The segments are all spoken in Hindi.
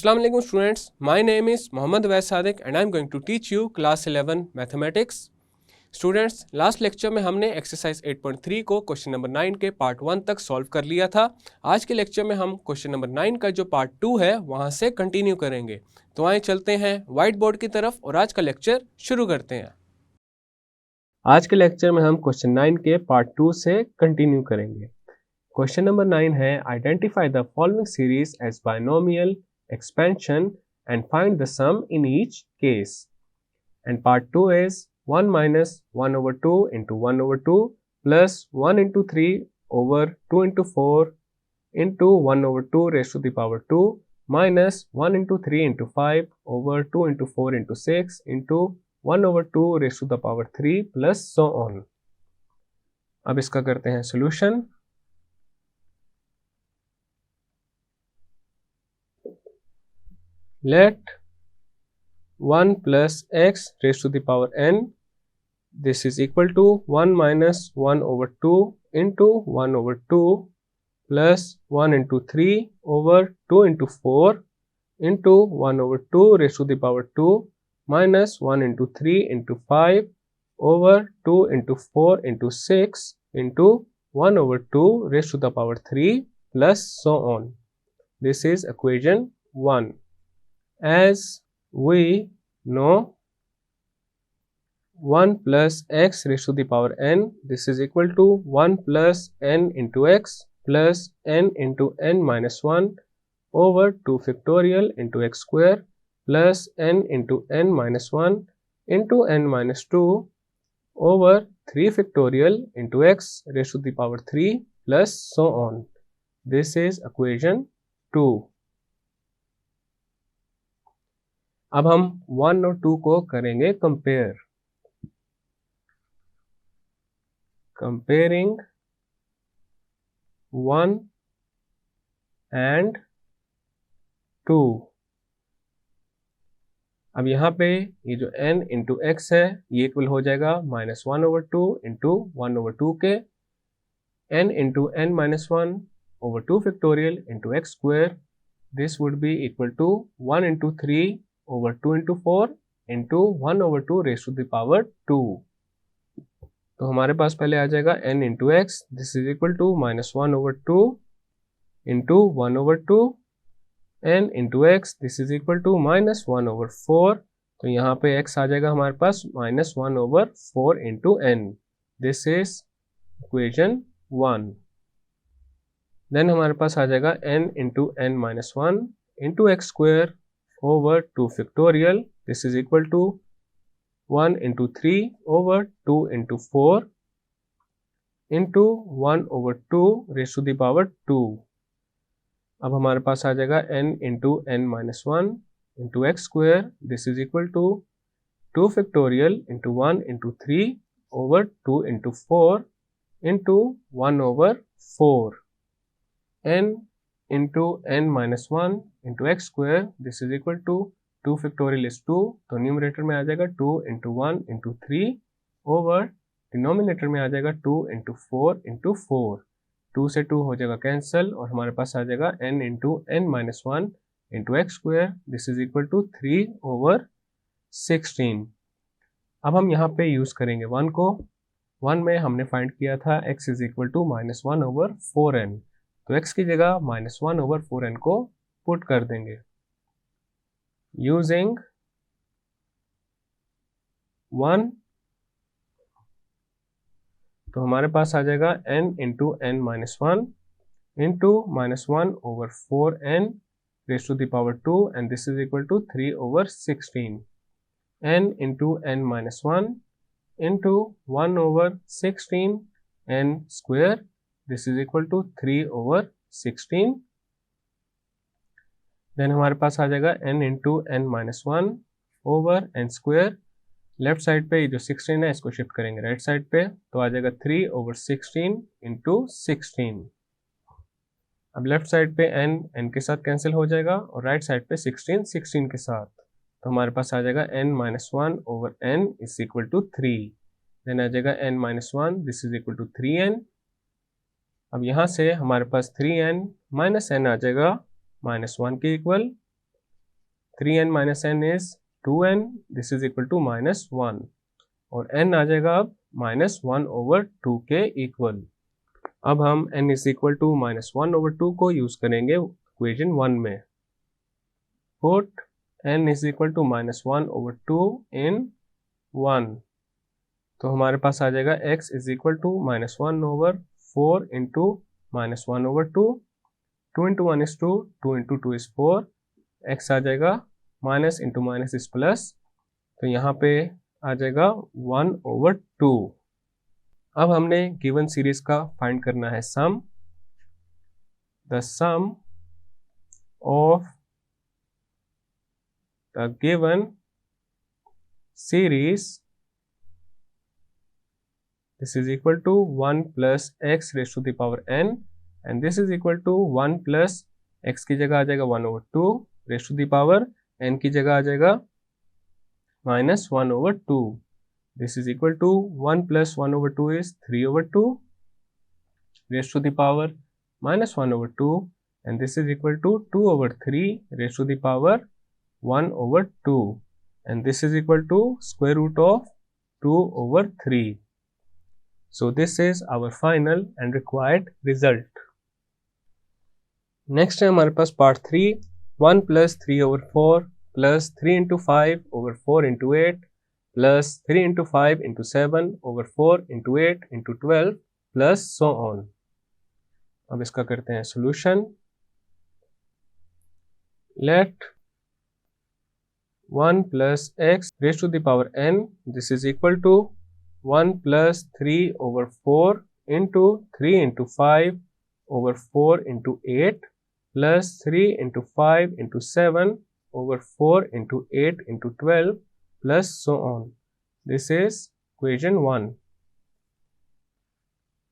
Assalamu alaikum students, my name is Mohammad Wais Sadiq and I am going to teach you class 11 mathematics. Students, last lecture में हमने एक्सरसाइज 8.3 को क्वेश्चन नंबर 9 के पार्ट 1 तक सॉल्व कर लिया था। आज के लेक्चर में हम क्वेश्चन नंबर 9 का जो पार्ट 2 है वहां से कंटिन्यू करेंगे। तो आइए चलते हैं व्हाइट बोर्ड की तरफ और आज का लेक्चर शुरू करते हैं। आज के लेक्चर में हम क्वेश्चन 9 के पार्ट 2 से कंटिन्यू करेंगे। क्वेश्चन नंबर 9 है identify the following series as binomial expansion and find the sum in each case. And part 2 is 1 minus 1 over 2 into 1 over 2 plus 1 into 3 over 2 into 4 into 1 over 2 raised to the power 2 minus 1 into 3 into 5 over 2 into 4 into 6 into 1 over 2 raised to the power 3 plus so on. अब इसका करते हैं solution. Let 1 plus x raised to the power n, this is equal to 1 minus 1 over 2 into 1 over 2 plus 1 into 3 over 2 into 4 into 1 over 2 raised to the power 2 minus 1 into 3 into 5 over 2 into 4 into 6 into 1 over 2 raised to the power 3 plus so on. This is equation 1. As we know 1 plus x raised to the power n, this is equal to 1 plus n into x plus n into n minus 1 over 2 factorial into x square plus n into n minus 1 into n minus 2 over 3 factorial into x raised to the power 3 plus so on. This is equation 2. अब हम 1 और 2 को करेंगे कंपेयर। Comparing 1 and 2। अब यहाँ पे ये जो n इंटू एक्स है ये इक्वल हो जाएगा -1 over 2 इंटू 1 over 2 के n into n minus 1 over 2 factorial into x square. This would be equal to 1 into 3 over 2 into 4 into 1 over 2 raised to the power 2. तो हमारे पास पहले आ जाएगा n into x, this is equal to -1 over 2 into 1 over 2, n into x, this is equal to -1 over 4. तो यहाँ पे x आ जाएगा हमारे पास -1 over 4 into n. This is equation 1. Then हमारे पास आ जाएगा n into n minus 1 into x square over 2 factorial, this is equal to 1 into 3 over 2 into 4 into 1 over 2 raised to the power 2. अब हमारे पास आ जाएगा n into n minus 1 into x square, this is equal to 2 factorial into 1 into 3 over 2 into 4 into 1 over 4. n into n minus 1 into x square, this is equal to 2 factorial is 2, तो न्यूमरेटर में आ जाएगा 2 into 1 into 3 over डिनोमिनेटर में आ जाएगा 2 into 4 into 4. 2 से 2 हो जाएगा कैंसिल और हमारे पास आ जाएगा n into n minus 1 into x square, this is equal to 3 over 16. अब हम यहाँ पे यूज़ करेंगे 1 को। 1 में हमने फाइंड किया था x is equal to -1 over 4n, तो x की जगह -1 over 4n को पुट कर देंगे यूजिंग 1। तो हमारे पास आ जाएगा n into n minus 1 into -1 over 4n raised to the power 2 and this is equal to 3 over 16. n into n minus 1 into 1 over 16 n square, this is equal to 3 over 16. Then हमारे पास आ जाएगा n into n minus 1 over n square. Left side पे ये जो 16 है इसको शिफ्ट करेंगे राइट साइड पे, तो आ जाएगा 3 over 16 into 16. अब लेफ्ट साइड पे n के साथ कैंसिल हो जाएगा और राइट साइड पे 16 के साथ, तो हमारे पास आ जाएगा n minus 1 over n is equal to 3. Then आ जाएगा n minus 1, this is equal to 3n. अब यहाँ से हमारे पास 3n minus n आ जाएगा -1 के equal 3n minus n is 2n, this is equal to -1 और n आ जाएगा अब -1/2 के इक्वल। अब हम n इज इक्वल टू -1/2 को यूज करेंगे इक्वेशन 1 में। Put n is equal to -1/2 in 1, तो हमारे पास आ जाएगा x is equal to -1/4 into -1/2, 2 into 1 is 2, 2 into 2 is 4, x आ जाएगा minus into minus is plus, तो यहाँ पे आ जाएगा 1/2। अब हमने गिवन सीरीज का फाइंड करना है sum. The sum of the given series, this is equal to 1 plus x raised to the power n, and this is equal to 1 plus x की जगह आ जाएगा 1/2 raised to the power n की जगह आ जाएगा -1/2. This is equal to 1 plus 1/2 is 3/2 raised to the power -1/2, and this is equal to 2/3 raised to the power 1/2, and this is equal to square root of 2/3. So this is our final and required result. Next है हमारे पास part 3, 1 plus 3/4 plus 3 into 5/4 into 8 plus 3 into 5 into 7/4 into 8 into 12 plus so on. अब इसका करते हैं solution. Let 1 plus x raised to the power n, this is equal to 1 plus 3/4 into 3 into 5/4 into 8 plus 3 into 5 into 7/4 into 8 into 12 plus so on. This is equation 1.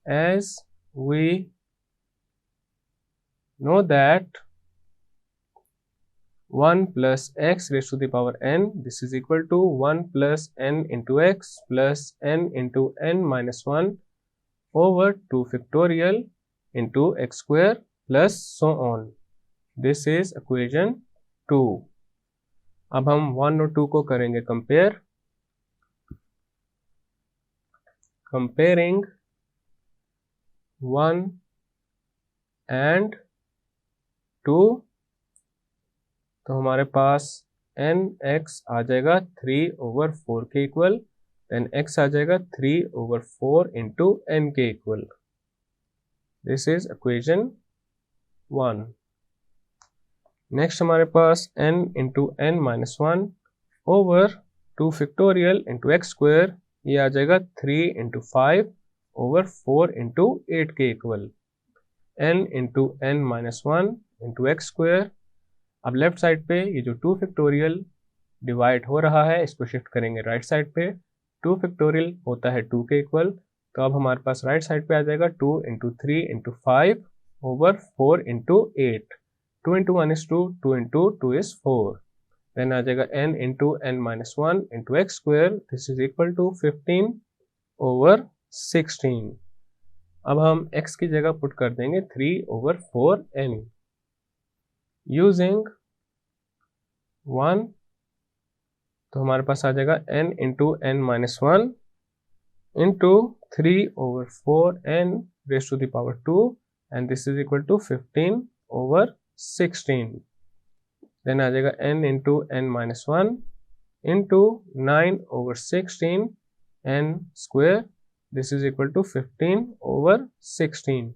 As we know that 1 plus x raised to the power n, this is equal to 1 plus n into x plus n into n minus 1 over 2 factorial into x square plus so on. This is equation 2. अब हम 1 और 2 को करेंगे कंपेयर। कंपेयरिंग 1 एंड 2, तो हमारे पास nx आ जाएगा 3/4 के इक्वल, देन x आ जाएगा 3/4 इंटू n के equal. This is equation 1। Next हमारे पास n into n minus 1 over 2 factorial into x square, ये आ जाएगा 3 इंटू 5/4 इंटू 8 के equal. n into n minus 1 into x square. अब लेफ्ट साइड पे ये जो 2 फैक्टोरियल डिवाइड हो रहा है इसको शिफ्ट करेंगे राइट साइड पे। 2 फैक्टोरियल होता है 2 के इक्वल, तो अब हमारे पास राइट साइड पे आ जाएगा 2 into 3 into 5/4 into 8। 2 into 1 is 2, 2 into 2 is 4। Then आ जाएगा n into n minus 1 into x square, this is equal to 15/16। अब हम x की जगह पुट कर देंगे 3/4n यूजिंग 1, तो हमारे पास आ जाएगा n into n minus 1 into 3/4n raise to the power 2, and this is equal to 15/16। Then आ जाएगा n into n minus 1 into 9/16 n square, this is equal to 15/16।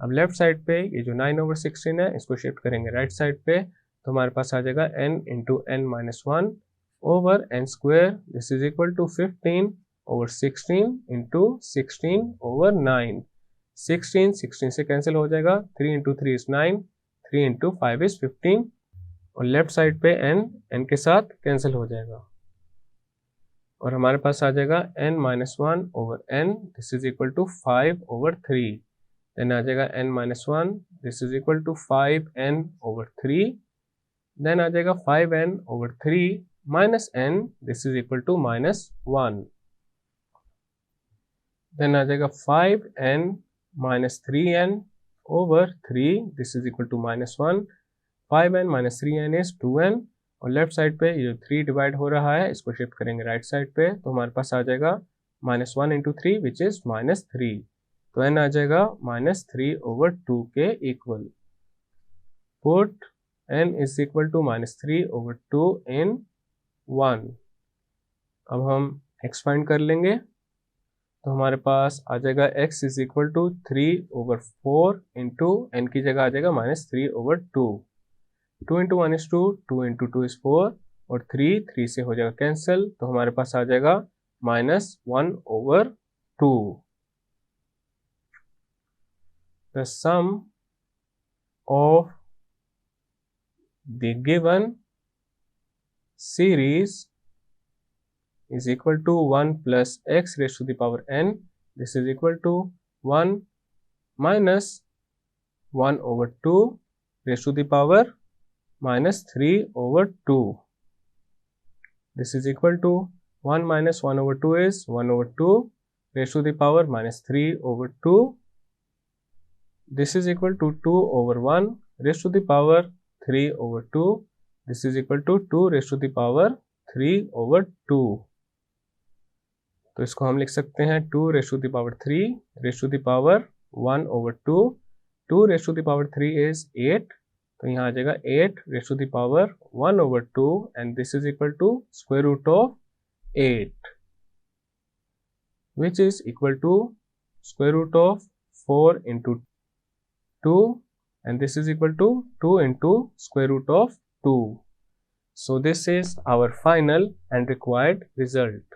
अब लेफ्ट साइड पे ये जो 9/16 है इसको शिफ्ट करेंगे राइट साइड पे, तो हमारे पास आ जाएगा n into n minus 1 over n square, this is equal to 15/16 into 16/9। 16 से कैंसिल हो जाएगा, 3 इंटू 3 इज 9, 3 इंटू 5 इज 15, और लेफ्ट साइड पे n के साथ कैंसिल हो जाएगा, और हमारे पास आ जाएगा n minus 1 over n, this is equal to 5/3। Then आ जाएगा n minus 1, this is equal to 5n/3। Then आ जाएगा 5n/3 minus n, this is equal to -1। Then आ जाएगा 5n minus 3n/3, this is equal to -1। 5n minus 3n is 2n, और लेफ्ट साइड पे ये जो 3 डिवाइड हो रहा है इसको शिफ्ट करेंगे राइट साइड पे, तो हमारे पास आ जाएगा -1 इंटू 3 विच इज -3, तो n आ जाएगा -3/2 के equal. Put n is equal to -3/2 in 1। अब हम x फाइंड कर लेंगे, तो हमारे पास आ जाएगा x is equal to 3/4 into n की जगह आ जाएगा -3/2। 2 इंटू 1 इज 2, 2 इंटू 2 इज 4 और 3 से हो जाएगा कैंसिल, तो हमारे पास आ जाएगा -1/2। The sum of the given series is equal to 1 plus x raised to the power n. This is equal to 1 minus 1/2 raised to the power -3/2. This is equal to 1 minus 1/2 is 1/2 raised to the power -3/2. This is equal to 2/1 raised to the power 3/2. This is equal to 2 raised to the power 3/2. तो इसको हम लिख सकते हैं 2 raised to the power 3 raised to the power 1/2. 2 raised to the power 3 is 8, तो यहाँ आ जाएगा 8 raised to the power 1/2 and this is equal to square root of 8 which is equal to square root of 4 into 2 and this is equal to 2 into square root of 2. So this is our final and required result.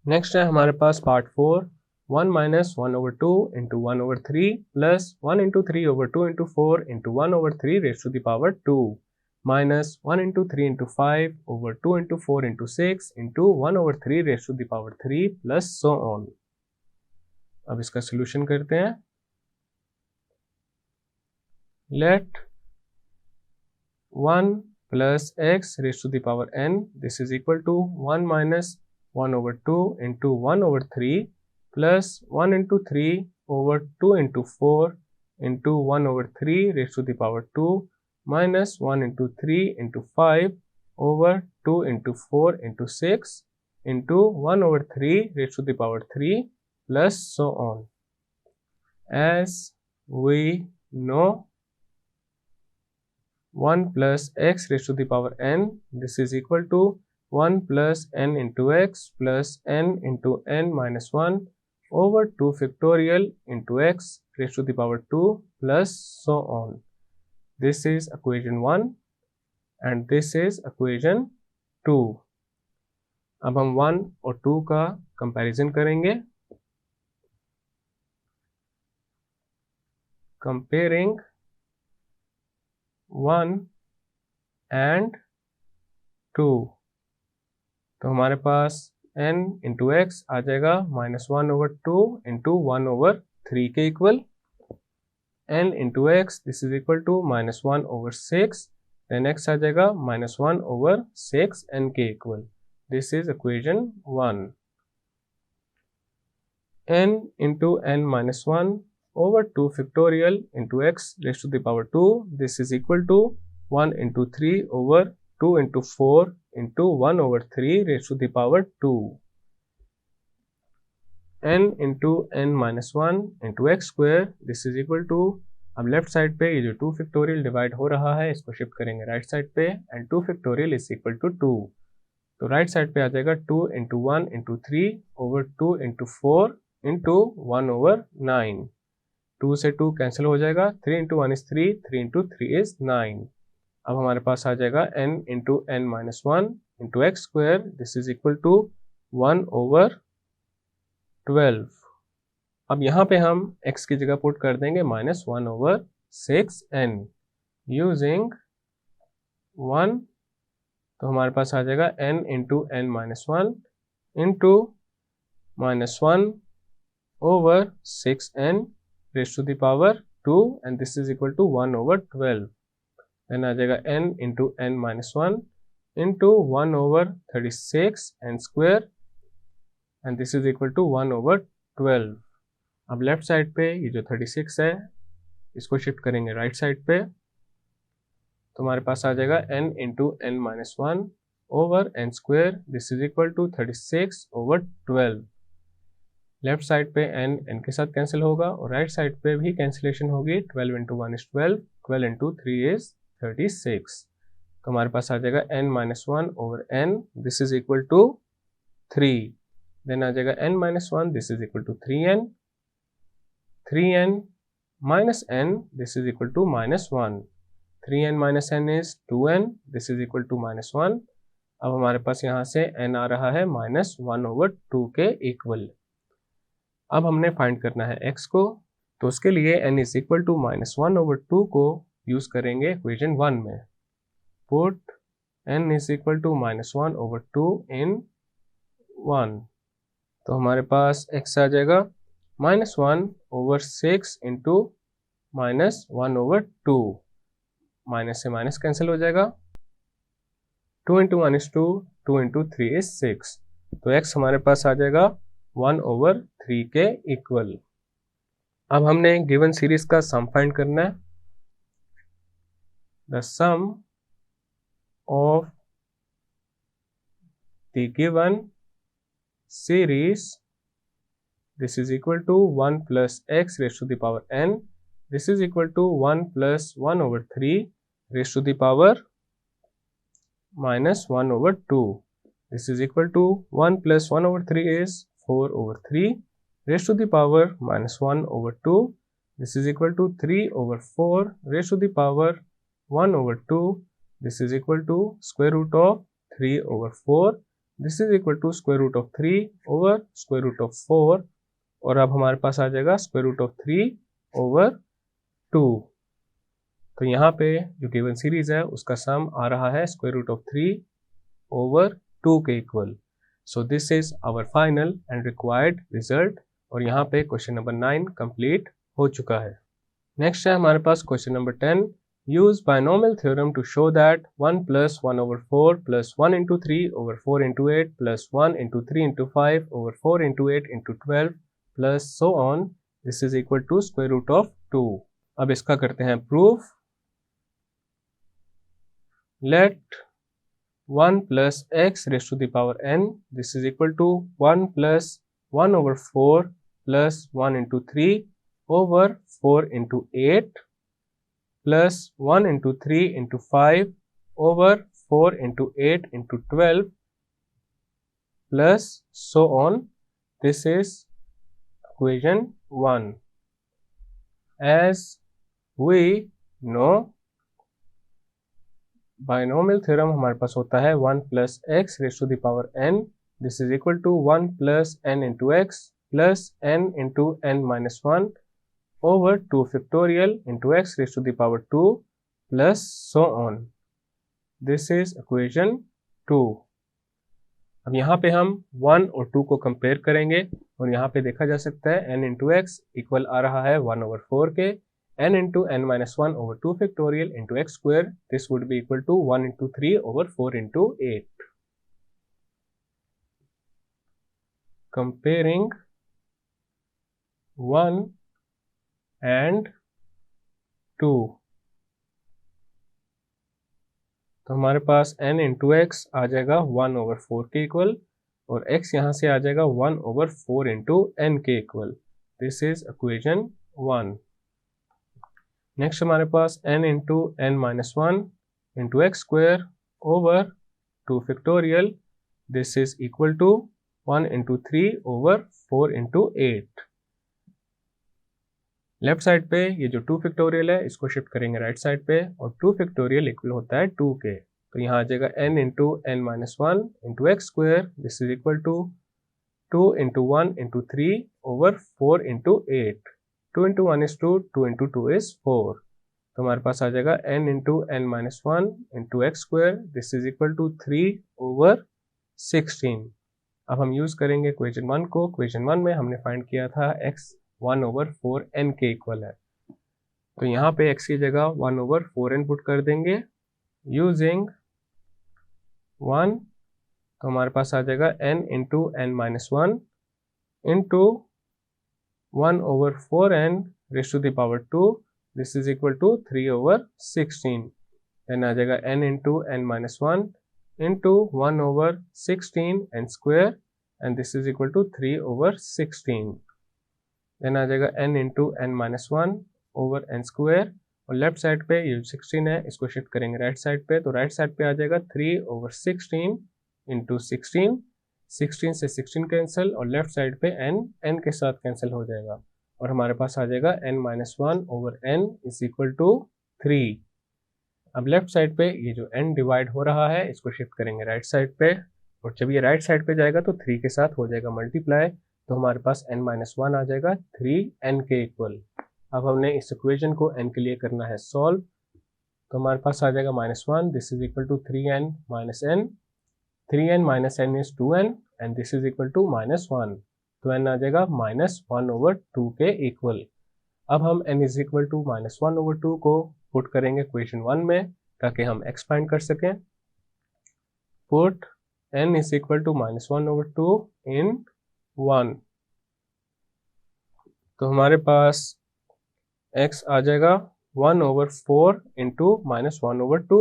Next है हमारे पास part 4, 1 minus 1/2 into 1/3 plus 1 into 3/2 into 4 into 1/3 raised to the power 2 minus 1 into 3 into 5/2 into 4 into 6 into 1/3 raised to the power 3 plus so on. अब इसका सोल्यूशन करते हैं। Let 1 plus x raised to the power n, this is equal to 1 minus 1/2 into 1/3 plus 1 into 3/2 into 4 into 1/3 raised to the power 2 minus 1 into 3 into 5/2 into 4 into 6 into 1/3 raised to the power 3 plus so on. As we know 1 plus x raised to the power n, this is equal to 1 plus n into x plus n into n minus 1 over 2 factorial into x raised to the power 2 plus so on. This is equation 1 and this is equation 2. अब हम 1 और 2 का कंपैरिजन करेंगे। Comparing 1 and 2, तो हमारे पास n इंटू x आ जाएगा -1/2 इंटू 1/3 के equal, n into x this is equal to -1/6, then x आ जाएगा -1/6 n के equal. This is equation 1। n into n minus 1 over 2 factorial into x raised to the power 2, this is equal to 1 into 3 over 2 into 4 into 1/3 raised to the power 2. n into n minus 1 into x square, this is equal to, अब लेफ्ट साइड पे ये जो 2 फैक्टोरियल डिवाइड हो रहा है इसको शिफ्ट करेंगे राइट साइड पे and 2 factorial is equal to 2, तो राइट साइड पे आ जाएगा 2 into 1 into 3 over 2 into 4 into 1/9। 2 से 2 कैंसिल हो जाएगा, 3 into 1 is 3, 3 into 3 is 9। अब हमारे पास आ जाएगा n into n minus 1 into x square, this is equal to 1/12। अब यहाँ पे हम x की जगह पुट कर देंगे -1/6n यूजिंग 1, तो हमारे पास आ जाएगा n into n minus 1 into -1/6n raised to the power 2 and this is equal to 1/12। Then आ जाएगा n into n minus 1 into 1/36 n square and this is equal to 1/12। अब लेफ्ट साइड पे ये जो 36 है इसको शिफ्ट करेंगे राइट साइड पे, तो हमारे पास आ जाएगा n into n minus 1 over n square, this is equal to 36 over 12। Left side पे n के साथ कैंसिल होगा और राइट साइड पे भी कैंसिलेशन होगी। 12 इंटू 1 इज 12, 12 इंटू 3 इज 36। तो हमारे पास आ जाएगा n minus 1 over n, this is equal to 3। Then आ जाएगा n minus 1, this is equal to 3n, 3n minus n, this is equal to minus 1, 3n minus n is 2n, this is equal to minus 1। अब हमारे पास यहाँ से n आ रहा है माइनस 1 ओवर 2 के इक्वल। अब हमने फाइंड करना है x को, तो उसके लिए n is equal to minus 1 over 2 को यूज करेंगे इक्वेशन 1 में। Put n is equal to minus 1 over 2 in 1, तो हमारे पास x आ जाएगा minus 1 over 6 into minus 1 over 2, minus से माइनस कैंसिल हो जाएगा। 2 इंटू 1 इज 2, 2 इंटू 3 इज 6, तो x हमारे पास आ जाएगा 1 ओवर 3 के इक्वल। अब हमने गिवन सीरीज का सम फाइंड करना है। The sum of the given series, this is equal to 1 plus x raise to the power n, this is equal to 1 plus 1 over 3 raise to the power minus 1 over 2, this is equal to 1 plus 1 over 3 is 4 over 3 raised to the power minus 1 over 2, this is equal to 3 over 4 raised to the power 1 over 2, this is equal to square root of 3 over 4, this is equal to square root of 3 over square root of 4, और अब हमारे पास आ जाएगा square root of 3 over 2। तो यहाँ पे जो गिवन सीरीज है उसका सम आ रहा है square root of 3 over 2 के equal. So this is our final and required result, और यहाँ पे क्वेश्चन नंबर 9 कंप्लीट हो चुका है। नेक्स्ट है हमारे पास question number 10, use binomial theorem to show that 1 plus 1 over 4 plus 1 into 3 over 4 into 8 plus 1 into 3 into 5 over 4 into 8 into 12 plus so on, this is equal to square root of 2। अब इसका करते हैं proof. Let 1 plus x raised to the power n, this is equal to 1 plus 1 over 4 plus 1 into 3 over 4 into 8 plus 1 into 3 into 5 over 4 into 8 into 12 plus so on, this is equation 1। As we know, binomial theorem हमारे पास होता है 1 plus x raise to the power n, this is equal to 1 plus n into x plus n into n minus 1 over 2 factorial into x raise to the power 2 plus so on, this is equation 2। अब यहाँ पे हम 1 और 2 को कंपेयर करेंगे और यहाँ पे देखा जा सकता है n इंटू एक्स इक्वल आ रहा है 1 ओवर 4 के, n into n minus 1 over 2 factorial into x square, this would be equal to 1 into 3 over 4 into 8. Comparing 1 and 2, तो हमारे पास n into x आ जाएगा 1 over 4 के इक्वल और x यहाँ से आ जाएगा 1 over 4 into n के equal, this is equation 1। Next हमारे पास n into n minus 1 into x square over 2 factorial, this is equal to 1 into 3 over 4 into 8। Left side पे ये जो 2 फैक्टोरियल है इसको शिफ्ट करेंगे राइट साइड पे और 2 फैक्टोरियल इक्वल होता है 2 के, तो यहाँ आ जाएगा n into n minus 1 into x square, this is equal to 2 into 1 into 3 over 4 into 8, 2 into 1 is 2, 2 into 2 is 4, तो हमारे पास आ जाएगा n into n minus 1 into x square, this is equal to 3 over 16। अब हम यूज करेंगे इक्वेशन 1 को। इक्वेशन 1 में हमने फाइंड किया था x 1 ओवर 4n के इक्वल है, तो यहाँ पे x की जगह 1 ओवर 4n पुट कर देंगे यूजिंग 1, तो हमारे पास आ जाएगा n into n minus 1 into 1 over 4n raise to the power 2, this is equal to 3 over 16। Then आ जाएगा n into n minus 1 into 1/16 n square and this is equal to 3/16। Then आ जाएगा n into n minus 1 over n square, और लेफ्ट साइड पे ये 16 है इसको शिफ्ट करेंगे राइट साइड पे, तो राइट साइड पे आ जाएगा 3/16 इंटू 16 से 16 कैंसिल, और लेफ्ट साइड पे n के साथ कैंसिल हो जाएगा, और हमारे पास आ जाएगा n minus 1 over n is equal to 3। अब लेफ्ट साइड पे ये जो n डिवाइड हो रहा है इसको शिफ्ट करेंगे राइट साइड पे, और जब ये राइट साइड पे जाएगा तो 3 के साथ हो जाएगा मल्टीप्लाई, तो हमारे पास n माइनस 1 आ जाएगा 3n के इक्वल। अब हमने इस इक्वेशन को n के लिए करना है सॉल्व, तो हमारे पास आ जाएगा -1, this is equal to 3n minus n, 3n minus n is 2n and this is equal to -1, तो n आ जाएगा -1/2 के इक्वल। अब हम n इज इक्वल टू -1/2 को पुट करेंगे इक्वेशन 1 में ताकि हम एक्सपांड कर सकें। Put n is equal to -1/2 in 1, तो हमारे पास x आ जाएगा 1/4 into -1/2,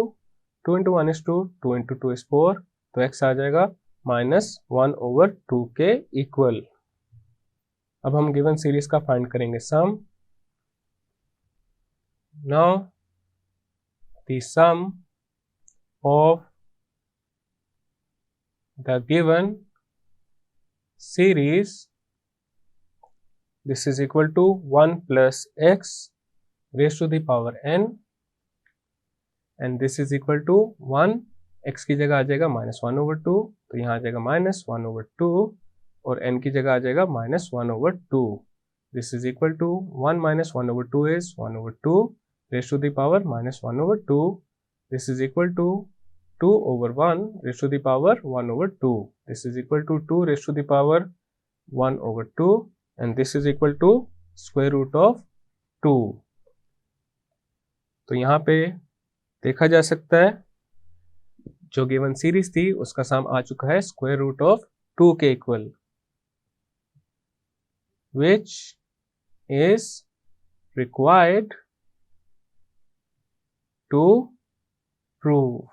2 into 1 is 2, 2 into 2 is 4, तो x आ जाएगा -1/2 के इक्वल। अब हम गिवन सीरीज का फाइंड करेंगे sum. Now the sum of the given series, this is equal to 1 plus x raised to the power n and this is equal to 1, x की जगह आ जाएगा -1/2, तो यहाँ आ जाएगा -1/2 और n की जगह आ जाएगा -1/2। This is equal to 1 minus 1/2 is 1/2 raised to the power -1/2, this is equal to 2/1 raised to the power 1/2, this is equal to 2 raised to the power 1/2 and this is equal to square root of 2। तो यहाँ पे देखा जा सकता है जो गिवन सीरीज थी उसका सम आ चुका है स्क्वायर रूट ऑफ 2 के equal, which is required to prove।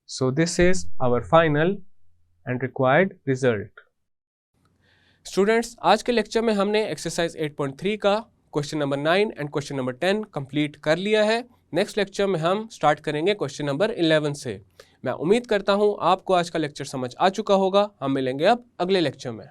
So this is our final and required result। Students, आज के लेक्चर में हमने एक्सरसाइज 8.3 का question number 9 and question number 10 complete कर लिया है। नेक्स्ट लेक्चर में हम स्टार्ट करेंगे क्वेश्चन नंबर 11 से। मैं उम्मीद करता हूँ आपको आज का लेक्चर समझ आ चुका होगा। हम मिलेंगे अब अगले लेक्चर में।